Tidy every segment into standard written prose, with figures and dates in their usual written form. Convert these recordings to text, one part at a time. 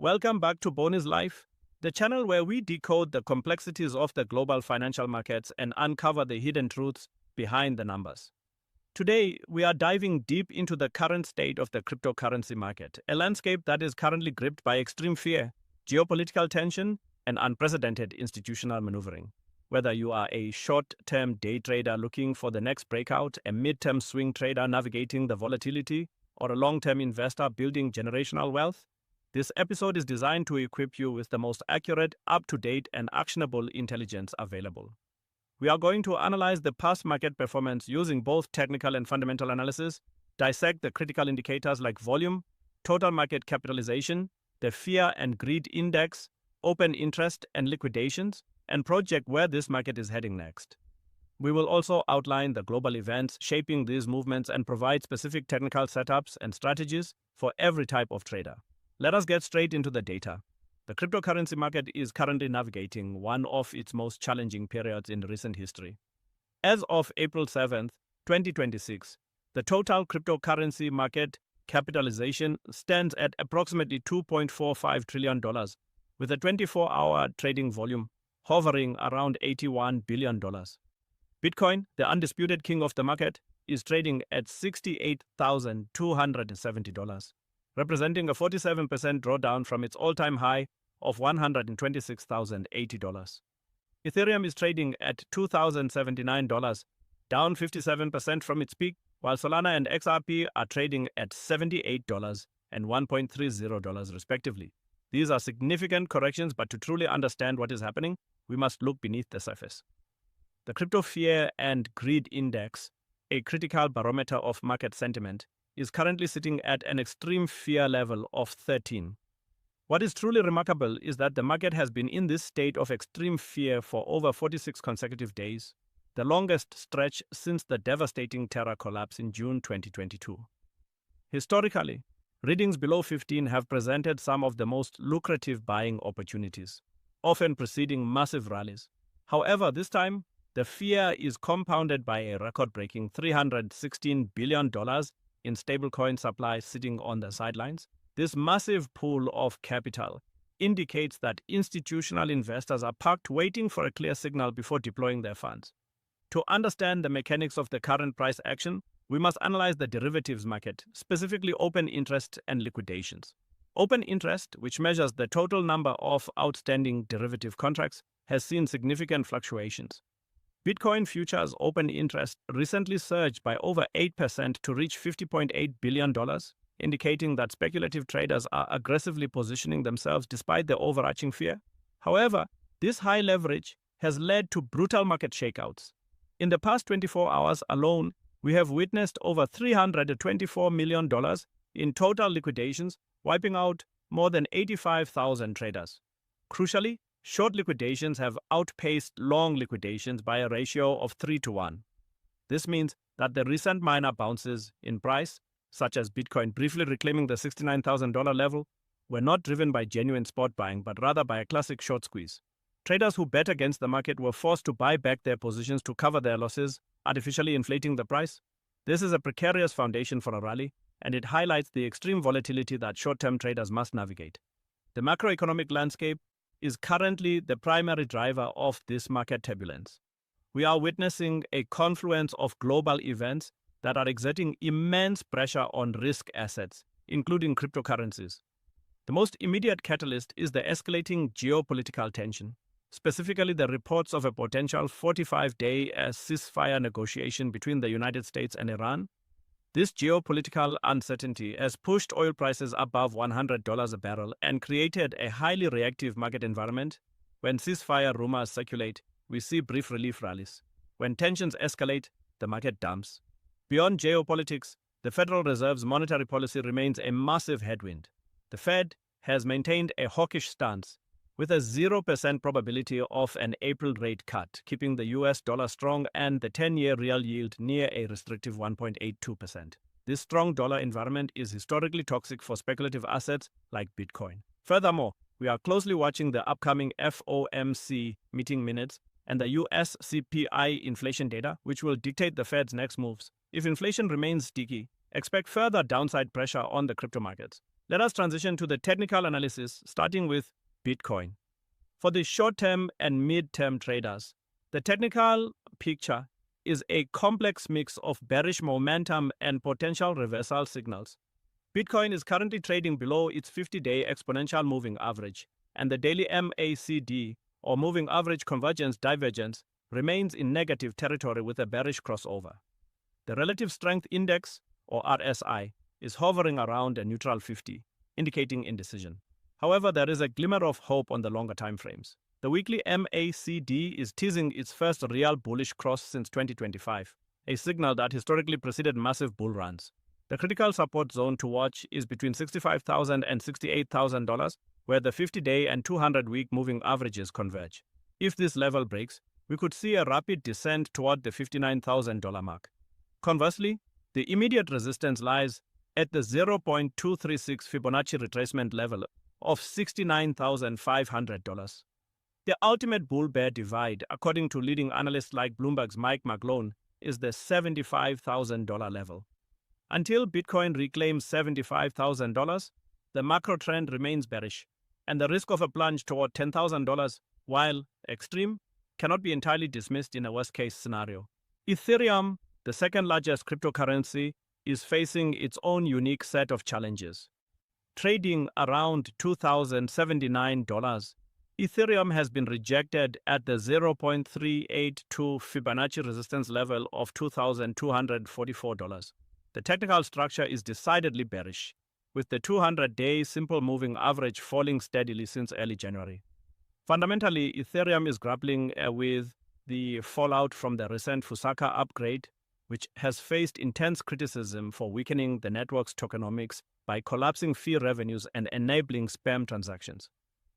Welcome back to Bonus Life, the channel where we decode the complexities of the global financial markets and uncover the hidden truths behind the numbers. Today, we are diving deep into the current state of the cryptocurrency market, a landscape that is currently gripped by extreme fear, geopolitical tension, and unprecedented institutional maneuvering. Whether you are a short-term day trader looking for the next breakout, a mid-term swing trader navigating the volatility, or a long-term investor building generational wealth, this episode is designed to equip you with the most accurate, up-to-date, and actionable intelligence available. We are going to analyze the past market performance using both technical and fundamental analysis, dissect the critical indicators like volume, total market capitalization, the fear and greed index, open interest, and liquidations, and project where this market is heading next. We will also outline the global events shaping these movements and provide specific technical setups and strategies for every type of trader. Let us get straight into the data. The cryptocurrency market is currently navigating one of its most challenging periods in recent history. As of April 7th, 2026, the total cryptocurrency market capitalization stands at approximately $2.45 trillion, with a 24-hour trading volume hovering around $81 billion. Bitcoin, the undisputed king of the market, is trading at $68,270, representing a 47% drawdown from its all-time high of $126,080. Ethereum is trading at $2,079, down 57% from its peak, while Solana and XRP are trading at $78 and $1.30 respectively. These are significant corrections, but to truly understand what is happening, we must look beneath the surface. The Crypto Fear and Greed Index, a critical barometer of market sentiment, is currently sitting at an extreme fear level of 13. What is truly remarkable is that the market has been in this state of extreme fear for over 46 consecutive days, the longest stretch since the devastating Terra collapse in June 2022. Historically, readings below 15 have presented some of the most lucrative buying opportunities, often preceding massive rallies. However, this time, the fear is compounded by a record-breaking $316 billion in stablecoin supply sitting on the sidelines. This massive pool of capital indicates that institutional investors are parked waiting for a clear signal before deploying their funds. To understand the mechanics of the current price action, we must analyze the derivatives market, specifically open interest and liquidations. Open interest, which measures the total number of outstanding derivative contracts, has seen significant fluctuations. Bitcoin futures open interest recently surged by over 8% to reach $50.8 billion, indicating that speculative traders are aggressively positioning themselves despite the overarching fear. However, this high leverage has led to brutal market shakeouts. In the past 24 hours alone, we have witnessed over $324 million in total liquidations, wiping out more than 85,000 traders. Crucially, short liquidations have outpaced long liquidations by a ratio of 3-1. This means that the recent minor bounces in price, such as Bitcoin briefly reclaiming the $69,000 level, were not driven by genuine spot buying, but rather by a classic short squeeze. Traders who bet against the market were forced to buy back their positions to cover their losses, artificially inflating the price. This is a precarious foundation for a rally, and it highlights the extreme volatility that short-term traders must navigate. The macroeconomic landscape is currently the primary driver of this market turbulence. We are witnessing a confluence of global events that are exerting immense pressure on risk assets, including cryptocurrencies. The most immediate catalyst is the escalating geopolitical tension, specifically the reports of a potential 45-day ceasefire negotiation between the United States and Iran. This geopolitical uncertainty has pushed oil prices above $100 a barrel and created a highly reactive market environment. When ceasefire rumors circulate, we see brief relief rallies. When tensions escalate, the market dumps. Beyond geopolitics, the Federal Reserve's monetary policy remains a massive headwind. The Fed has maintained a hawkish stance, with a 0% probability of an April rate cut, keeping the US dollar strong and the 10-year real yield near a restrictive 1.82%. This strong dollar environment is historically toxic for speculative assets like Bitcoin. Furthermore, we are closely watching the upcoming FOMC meeting minutes and the US CPI inflation data, which will dictate the Fed's next moves. If inflation remains sticky, expect further downside pressure on the crypto markets. Let us transition to the technical analysis, starting with Bitcoin. For the short-term and mid-term traders, the technical picture is a complex mix of bearish momentum and potential reversal signals. Bitcoin is currently trading below its 50-day exponential moving average, and the daily MACD, or moving average convergence divergence, remains in negative territory with a bearish crossover. The relative strength index, or RSI, is hovering around a neutral 50, indicating indecision. However, there is a glimmer of hope on the longer time frames. The weekly MACD is teasing its first real bullish cross since 2025, a signal that historically preceded massive bull runs. The critical support zone to watch is between $65,000 and $68,000, where the 50-day and 200-week moving averages converge. If this level breaks, we could see a rapid descent toward the $59,000 mark. Conversely, the immediate resistance lies at the 0.236 Fibonacci retracement level of $69,500. The ultimate bull-bear divide, according to leading analysts like Bloomberg's Mike McGlone, is the $75,000 level. Until Bitcoin reclaims $75,000, the macro trend remains bearish, and the risk of a plunge toward $10,000, while extreme, cannot be entirely dismissed in a worst-case scenario. Ethereum, the second largest cryptocurrency, is facing its own unique set of challenges. Trading around $2,079, Ethereum has been rejected at the 0.382 Fibonacci resistance level of $2,244. The technical structure is decidedly bearish, with the 200-day simple moving average falling steadily since early January. Fundamentally, Ethereum is grappling with the fallout from the recent Fusaka upgrade, which has faced intense criticism for weakening the network's tokenomics by collapsing fee revenues and enabling spam transactions.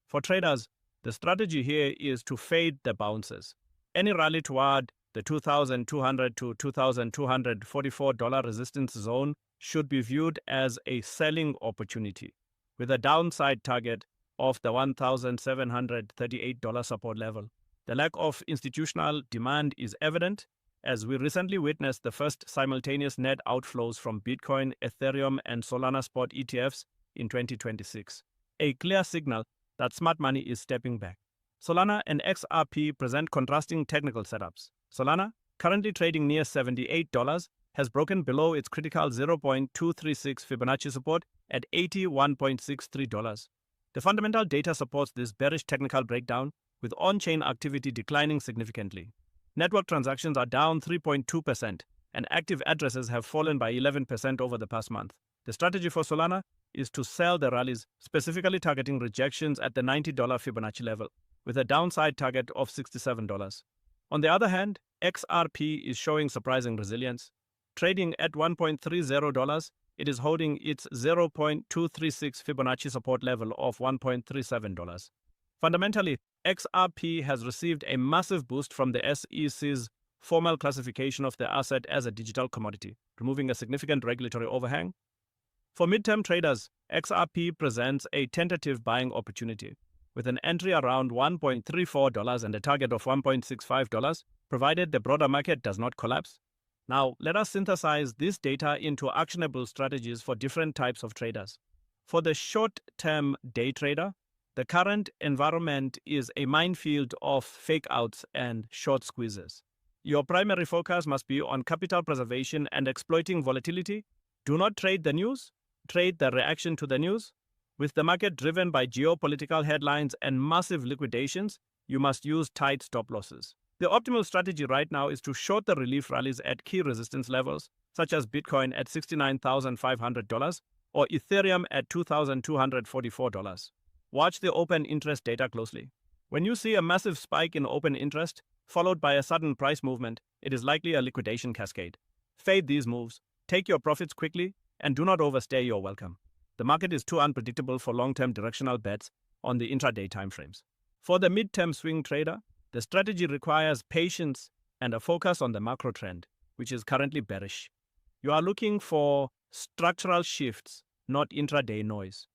For traders, the strategy here is to fade the bounces. Any rally toward the $2,200 to $2,244 resistance zone should be viewed as a selling opportunity, with a downside target of the $1,738 support level. The lack of institutional demand is evident, as we recently witnessed the first simultaneous net outflows from Bitcoin, Ethereum, and Solana spot ETFs in 2026, a clear signal that smart money is stepping back. Solana and XRP present contrasting technical setups. Solana, currently trading near $78, has broken below its critical 0.236 Fibonacci support at $81.63. The fundamental data supports this bearish technical breakdown, with on-chain activity declining significantly. Network transactions are down 3.2%, and active addresses have fallen by 11% over the past month. The strategy for Solana is to sell the rallies, specifically targeting rejections at the $90 Fibonacci level, with a downside target of $67. On the other hand, XRP is showing surprising resilience. Trading at $1.30, it is holding its 0.236 Fibonacci support level of $1.37. Fundamentally, XRP has received a massive boost from the SEC's formal classification of the asset as a digital commodity, removing a significant regulatory overhang. For midterm traders, XRP presents a tentative buying opportunity, with an entry around $1.34 and a target of $1.65, provided the broader market does not collapse. Now, let us synthesize this data into actionable strategies for different types of traders. For the short-term day trader, the current environment is a minefield of fake-outs and short squeezes. Your primary focus must be on capital preservation and exploiting volatility. Do not trade the news, trade the reaction to the news. With the market driven by geopolitical headlines and massive liquidations, you must use tight stop losses. The optimal strategy right now is to short the relief rallies at key resistance levels, such as Bitcoin at $69,500 or Ethereum at $2,244. Watch the open interest data closely. When you see a massive spike in open interest, followed by a sudden price movement, it is likely a liquidation cascade. Fade these moves, take your profits quickly, and do not overstay your welcome. The market is too unpredictable for long-term directional bets on the intraday timeframes. For the mid-term swing trader, the strategy requires patience and a focus on the macro trend, which is currently bearish. You are looking for structural shifts, not intraday noise.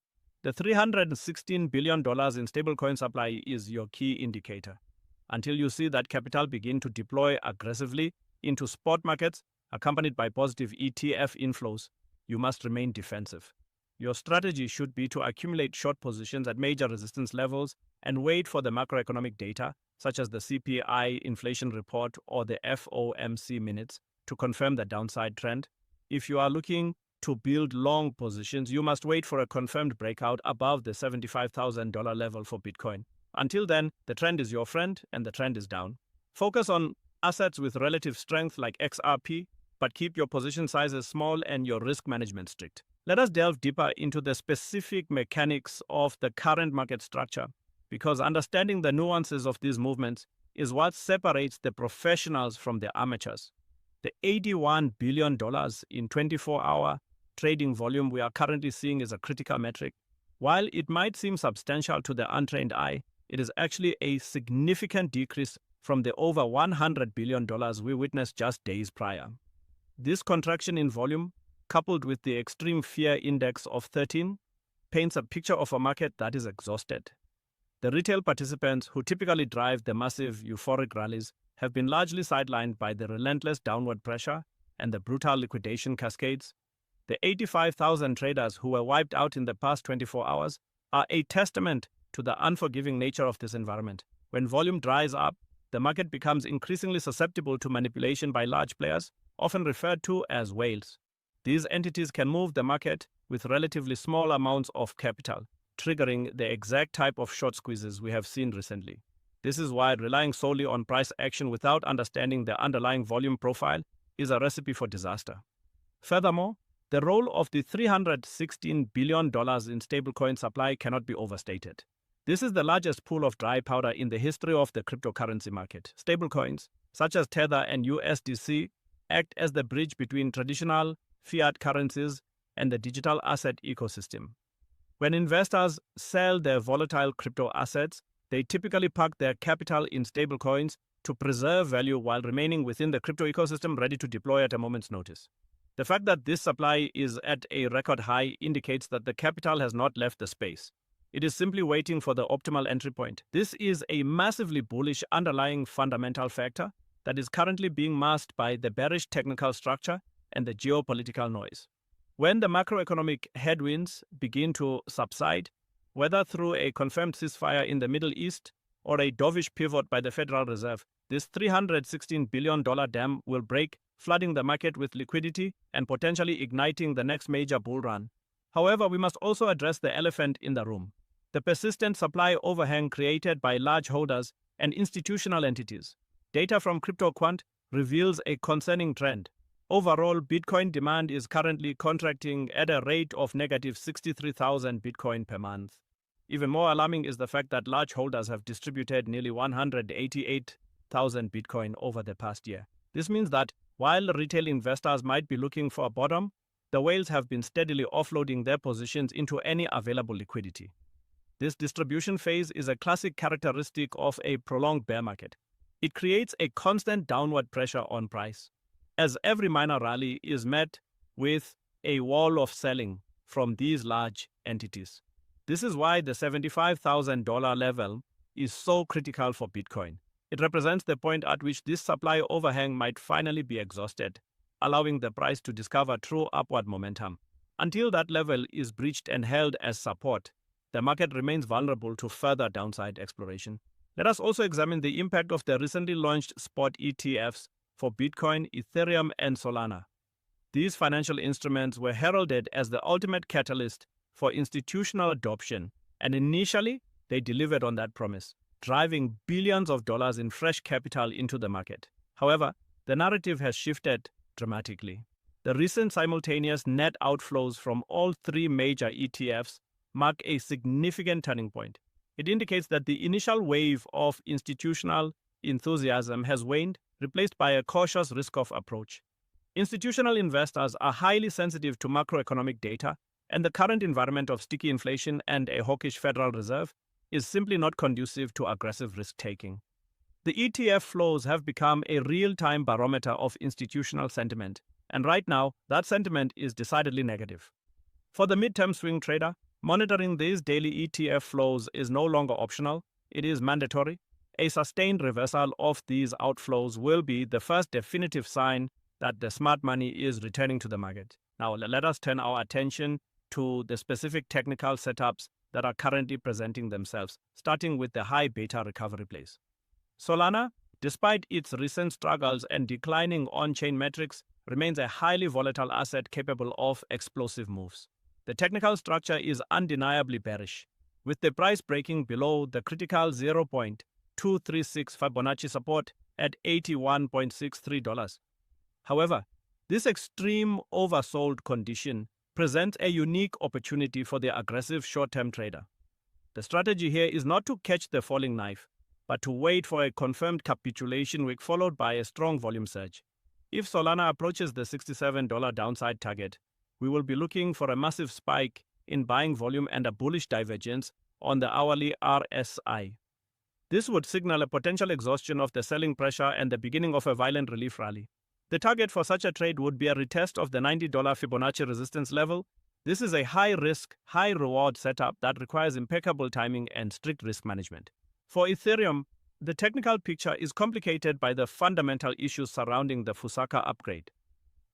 The $316 billion in stablecoin supply is your key indicator. Until you see that capital begin to deploy aggressively into spot markets, accompanied by positive ETF inflows, you must remain defensive. Your strategy should be to accumulate short positions at major resistance levels and wait for the macroeconomic data, such as the CPI inflation report or the FOMC minutes, to confirm the downside trend. If you are looking to build long positions, you must wait for a confirmed breakout above the $75,000 level for Bitcoin. Until then, the trend is your friend and the trend is down. Focus on assets with relative strength like XRP, but keep your position sizes small and your risk management strict. Let us delve deeper into the specific mechanics of the current market structure, because understanding the nuances of these movements is what separates the professionals from the amateurs. The $81 billion in 24-hour trading volume we are currently seeing is a critical metric. While it might seem substantial to the untrained eye, it is actually a significant decrease from the over $100 billion we witnessed just days prior. This contraction in volume, coupled with the extreme fear index of 13, paints a picture of a market that is exhausted. The retail participants who typically drive the massive euphoric rallies have been largely sidelined by the relentless downward pressure and the brutal liquidation cascades. The 85,000 traders who were wiped out in the past 24 hours are a testament to the unforgiving nature of this environment. When volume dries up, the market becomes increasingly susceptible to manipulation by large players, often referred to as whales. These entities can move the market with relatively small amounts of capital, triggering the exact type of short squeezes we have seen recently. This is why relying solely on price action without understanding the underlying volume profile is a recipe for disaster. Furthermore, the role of the $316 billion in stablecoin supply cannot be overstated. This is the largest pool of dry powder in the history of the cryptocurrency market. Stablecoins, such as Tether and USDC, act as the bridge between traditional fiat currencies and the digital asset ecosystem. When investors sell their volatile crypto assets, they typically park their capital in stablecoins to preserve value while remaining within the crypto ecosystem ready to deploy at a moment's notice. The fact that this supply is at a record high indicates that the capital has not left the space. It is simply waiting for the optimal entry point. This is a massively bullish underlying fundamental factor that is currently being masked by the bearish technical structure and the geopolitical noise. When the macroeconomic headwinds begin to subside, whether through a confirmed ceasefire in the Middle East or a dovish pivot by the Federal Reserve, this $316 billion dam will break, flooding the market with liquidity and potentially igniting the next major bull run. However, we must also address the elephant in the room: the persistent supply overhang created by large holders and institutional entities. Data from CryptoQuant reveals a concerning trend. Overall, Bitcoin demand is currently contracting at a rate of negative 63,000 Bitcoin per month. Even more alarming is the fact that large holders have distributed nearly 188,000 Bitcoin over the past year. This means that while retail investors might be looking for a bottom, the whales have been steadily offloading their positions into any available liquidity. This distribution phase is a classic characteristic of a prolonged bear market. It creates a constant downward pressure on price, as every minor rally is met with a wall of selling from these large entities. This is why the $75,000 level is so critical for Bitcoin. It represents the point at which this supply overhang might finally be exhausted, allowing the price to discover true upward momentum. Until that level is breached and held as support, the market remains vulnerable to further downside exploration. Let us also examine the impact of the recently launched spot ETFs for Bitcoin, Ethereum, and Solana. These financial instruments were heralded as the ultimate catalyst for institutional adoption, and initially, they delivered on that promise, driving billions of dollars in fresh capital into the market. However, the narrative has shifted dramatically. The recent simultaneous net outflows from all three major ETFs mark a significant turning point. It indicates that the initial wave of institutional enthusiasm has waned, replaced by a cautious risk-off approach. Institutional investors are highly sensitive to macroeconomic data, and the current environment of sticky inflation and a hawkish Federal Reserve is simply not conducive to aggressive risk-taking. The ETF flows have become a real-time barometer of institutional sentiment, and right now, that sentiment is decidedly negative. For the midterm swing trader, monitoring these daily ETF flows is no longer optional, it is mandatory. A sustained reversal of these outflows will be the first definitive sign that the smart money is returning to the market. Now, let us turn our attention to the specific technical setups that are currently presenting themselves, starting with the high beta recovery plays. Solana, despite its recent struggles and declining on-chain metrics, remains a highly volatile asset capable of explosive moves. The technical structure is undeniably bearish, with the price breaking below the critical 0.236 Fibonacci support at $81.63. However, this extreme oversold condition presents a unique opportunity for the aggressive short-term trader. The strategy here is not to catch the falling knife, but to wait for a confirmed capitulation week followed by a strong volume surge. If Solana approaches the $67 downside target, we will be looking for a massive spike in buying volume and a bullish divergence on the hourly RSI. This would signal a potential exhaustion of the selling pressure and the beginning of a violent relief rally. The target for such a trade would be a retest of the $90 Fibonacci resistance level. This is a high-risk, high-reward setup that requires impeccable timing and strict risk management. For Ethereum, the technical picture is complicated by the fundamental issues surrounding the Fusaka upgrade.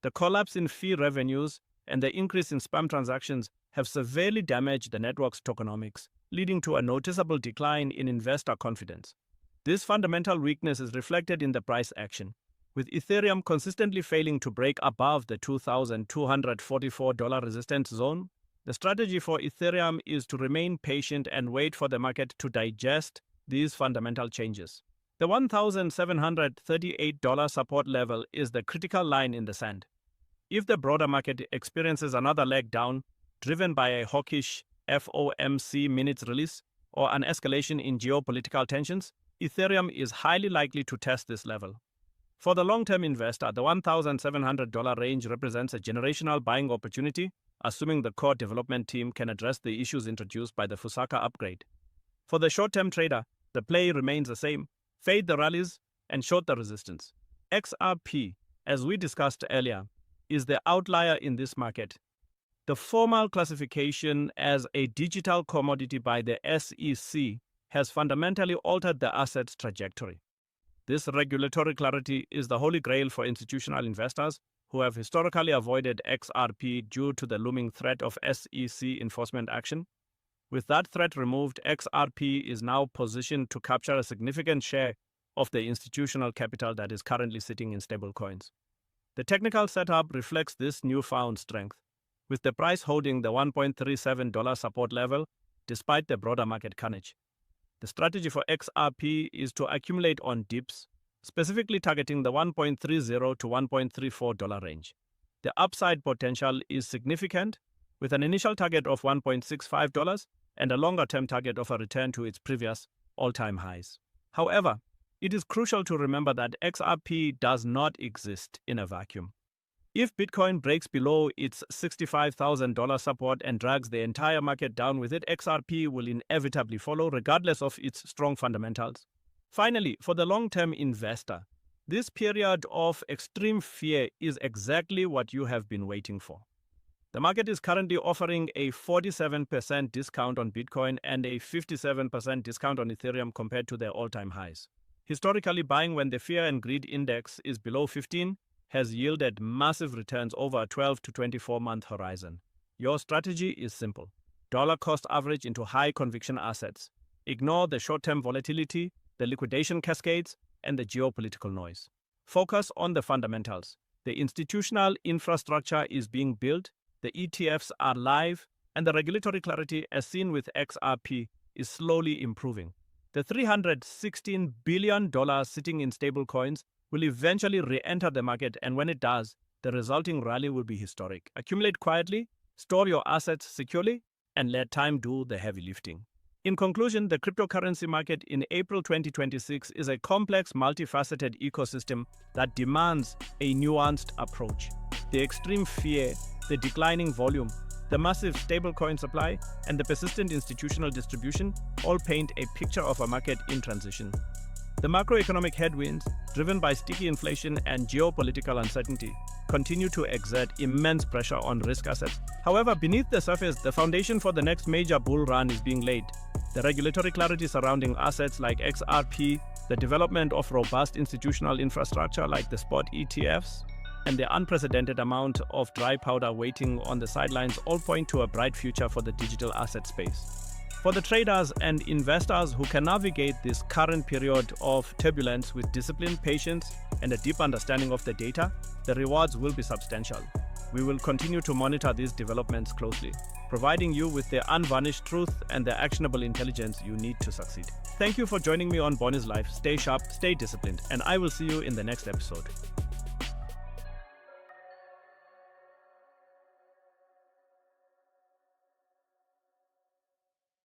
The collapse in fee revenues and the increase in spam transactions have severely damaged the network's tokenomics, leading to a noticeable decline in investor confidence. This fundamental weakness is reflected in the price action, with Ethereum consistently failing to break above the $2,244 resistance zone. The strategy for Ethereum is to remain patient and wait for the market to digest these fundamental changes. The $1,738 support level is the critical line in the sand. If the broader market experiences another leg down, driven by a hawkish FOMC minutes release or an escalation in geopolitical tensions, Ethereum is highly likely to test this level. For the long-term investor, the $1,700 range represents a generational buying opportunity, assuming the core development team can address the issues introduced by the Fusaka upgrade. For the short-term trader, the play remains the same: fade the rallies and short the resistance. XRP, as we discussed earlier, is the outlier in this market. The formal classification as a digital commodity by the SEC has fundamentally altered the asset's trajectory. This regulatory clarity is the holy grail for institutional investors who have historically avoided XRP due to the looming threat of SEC enforcement action. With that threat removed, XRP is now positioned to capture a significant share of the institutional capital that is currently sitting in stablecoins. The technical setup reflects this newfound strength, with the price holding the $1.37 support level despite the broader market carnage. The strategy for XRP is to accumulate on dips, specifically targeting the $1.30 to $1.34 range. The upside potential is significant, with an initial target of $1.65 and a longer-term target of a return to its previous all-time highs. However, it is crucial to remember that XRP does not exist in a vacuum. If Bitcoin breaks below its $65,000 support and drags the entire market down with it, XRP will inevitably follow, regardless of its strong fundamentals. Finally, for the long-term investor, this period of extreme fear is exactly what you have been waiting for. The market is currently offering a 47% discount on Bitcoin and a 57% discount on Ethereum compared to their all-time highs. Historically, buying when the fear and greed index is below 15 has yielded massive returns over a 12 to 24-month horizon. Your strategy is simple: dollar cost average into high conviction assets. Ignore the short-term volatility, the liquidation cascades, and the geopolitical noise. Focus on the fundamentals. The institutional infrastructure is being built, the ETFs are live, and the regulatory clarity, as seen with XRP, is slowly improving. The $316 billion sitting in stablecoins will eventually re-enter the market, and when it does, the resulting rally will be historic. Accumulate quietly, store your assets securely, and let time do the heavy lifting. In conclusion, the cryptocurrency market in April 2026 is a complex, multifaceted ecosystem that demands a nuanced approach. The extreme fear, the declining volume, the massive stablecoin supply, and the persistent institutional distribution all paint a picture of a market in transition. The macroeconomic headwinds, driven by sticky inflation and geopolitical uncertainty, continue to exert immense pressure on risk assets. However, beneath the surface, the foundation for the next major bull run is being laid. The regulatory clarity surrounding assets like XRP, the development of robust institutional infrastructure like the spot ETFs, and the unprecedented amount of dry powder waiting on the sidelines all point to a bright future for the digital asset space. For the traders and investors who can navigate this current period of turbulence with discipline, patience, and a deep understanding of the data, the rewards will be substantial. We will continue to monitor these developments closely, providing you with the unvarnished truth and the actionable intelligence you need to succeed. Thank you for joining me on Bonnie's Life. Stay sharp, stay disciplined, and I will see you in the next episode.